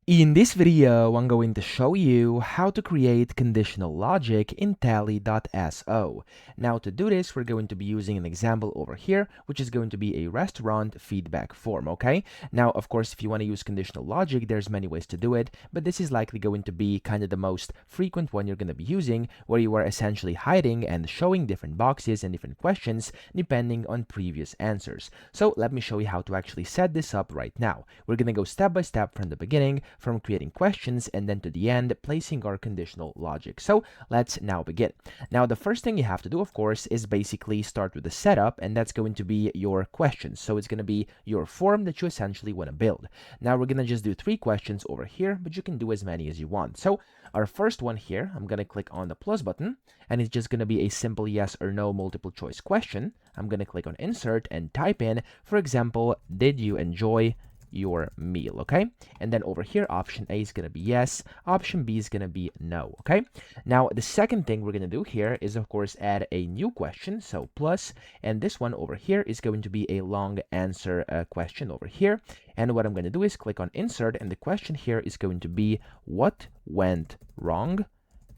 In this video, I'm going to show you how to create conditional logic in Tally.so. Now to do this, we're going to be using an example over here, which is going to be a restaurant feedback form, okay? Now, of course, if you want to use conditional logic, there's many ways to do it, but this is likely going to be kind of the most frequent one you're going to be using, where you are essentially hiding and showing different boxes and different questions depending on previous answers. So let me show you how to actually set this up right now. We're going to go step by step from the beginning, from creating questions and then to the end placing our conditional logic. So let's now begin. Now the first thing you have to do, of course, is basically start with the setup, and that's going to be your questions. So it's going to be your form that you essentially want to build. Now we're going to just do 3 questions over here, but you can do as many as you want. So our first one here, I'm going to click on the plus button, and it's just going to be a simple yes or no multiple choice question. I'm going to click on insert and type in, for example, did you enjoy your meal? Okay, and then over here option A is going to be yes, option B is going to be no. Okay, now the second thing we're going to do here is of course add a new question, so plus, and this one over here is going to be a long answer question over here. And what I'm going to do is click on insert, and the question here is going to be what went wrong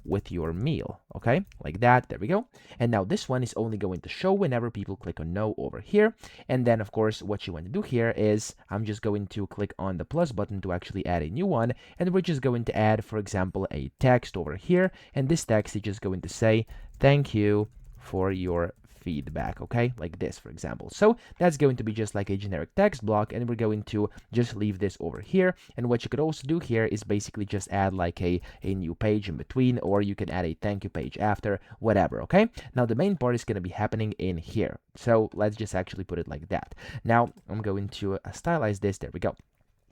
with your meal. Okay, like that. There we go. And now this one is only going to show whenever people click on no over here. And then of course what you want to do here is I'm just going to click on the plus button to actually add a new one, and we're just going to add, for example, a text over here, and this text is just going to say thank you for your feedback, okay, like this, for example. So that's going to be just like a generic text block, and we're going to just leave this over here. And what you could also do here is basically just add like a new page in between, or you can add a thank you page after, whatever. Okay, now the main part is going to be happening in here, so let's just actually put it like that. Now I'm going to stylize this. There we go.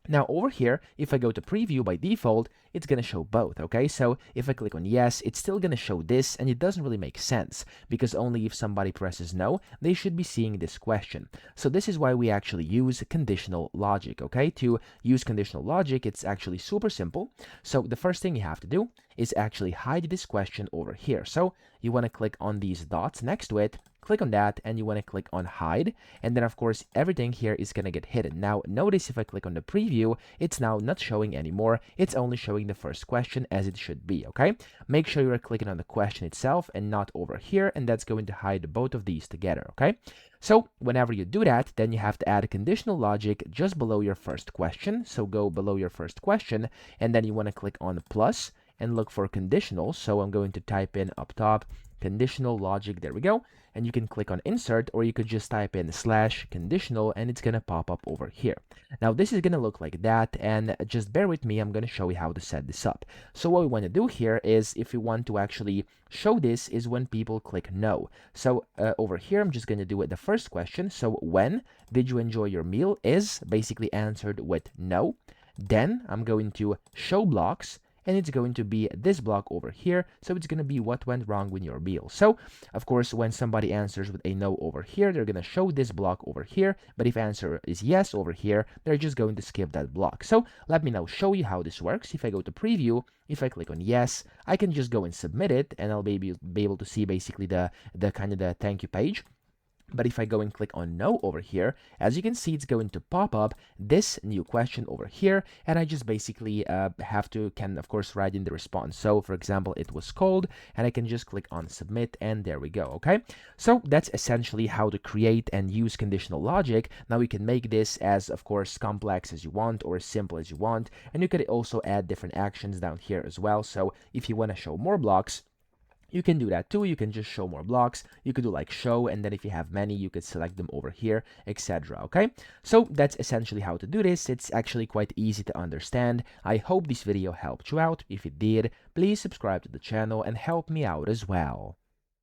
Now over here, if I go to preview, by default, it's going to show both, okay? So if I click on yes, it's still going to show this, and it doesn't really make sense, because only if somebody presses no, they should be seeing this question. So this is why we actually use conditional logic, okay? To use conditional logic, it's actually super simple. So the first thing you have to do is actually hide this question over here. So you want to click on these dots next to it, click on that, and you want to click on hide, and then of course everything here is going to get hidden. Now notice if I click on the preview, it's now not showing anymore, it's only showing the first question as it should be. Okay, make sure you're clicking on the question itself and not over here, and that's going to hide both of these together. Okay, so whenever you do that, then you have to add a conditional logic just below your first question. So go below your first question, and then you want to click on plus and look for conditional. So I'm going to type in up top conditional logic. There we go. And you can click on insert, or you could just type in slash conditional, and it's going to pop up over here. Now this is going to look like that, and just bear with me, I'm going to show you how to set this up. So what we want to do here is, if you want to actually show this, is when people click no. So over here I'm just going to do it the first question. So when did you enjoy your meal is basically answered with no. Then I'm going to show blocks, and it's going to be this block over here. So it's going to be what went wrong with your meal. So of course, when somebody answers with a no over here, they're going to show this block over here. But if answer is yes over here, they're just going to skip that block. So let me now show you how this works. If I go to preview, if I click on yes, I can just go and submit it, and I'll be able to see basically the kind of the thank you page. But if I go and click on no over here, as you can see, it's going to pop up this new question over here, and I just basically can of course write in the response. So for example, it was cold, and I can just click on submit, and there we go. Okay, so that's essentially how to create and use conditional logic. Now you can make this as, of course, complex as you want or as simple as you want, and you could also add different actions down here as well. So if you want to show more blocks, you can do that too. You can just show more blocks. You could do like show, and then if you have many, you could select them over here, etc. Okay, so that's essentially how to do this. It's actually quite easy to understand. I hope this video helped you out. If it did, please subscribe to the channel and help me out as well.